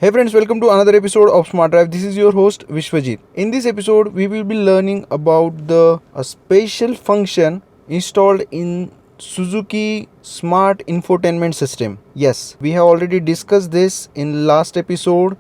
Hey friends, welcome to another episode of SMARTDrive. This is your host Vishwajit. In this episode, we will be learning about a special function installed in Suzuki Smart Infotainment System. Yes, we have already discussed this in last episode.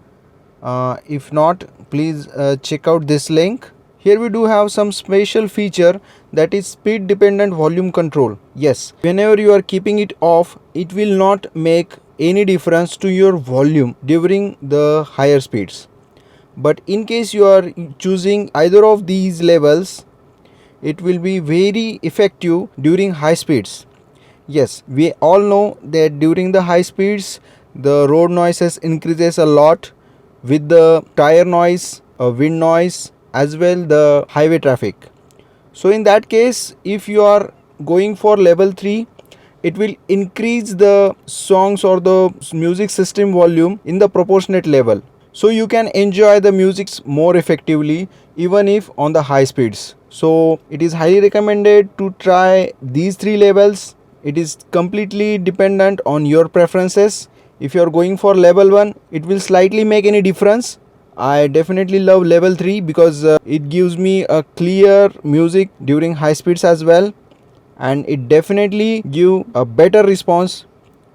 If not, please check out this link. Here we do have some special feature, that is speed dependent volume control. Yes, whenever you are keeping it off, it will not make any difference to your volume during the higher speeds. But in case you are choosing either of these levels, it will be very effective during high speeds. Yes, we all know that during the high speeds, the road noises increases a lot with the tire noise, wind noise, as well the highway traffic. So in that case, if you are going for level 3, it will increase the songs or the music system volume in the proportionate level, so you can enjoy the music more effectively even if on the high speeds. So it is highly recommended to try these 3 levels. It is completely dependent on your preferences. If you are going for level 1, it will slightly make any difference. I definitely love level 3 because it gives me a clear music during high speeds as well, and it definitely give a better response.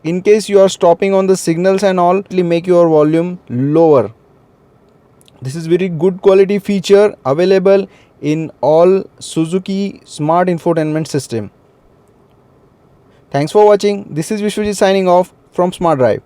In case you are stopping on the signals and all, it will make your volume lower. This is very good quality feature available in all Suzuki Smart Infotainment System. Thanks for watching. This is Vishwajit signing off from SmartDrive.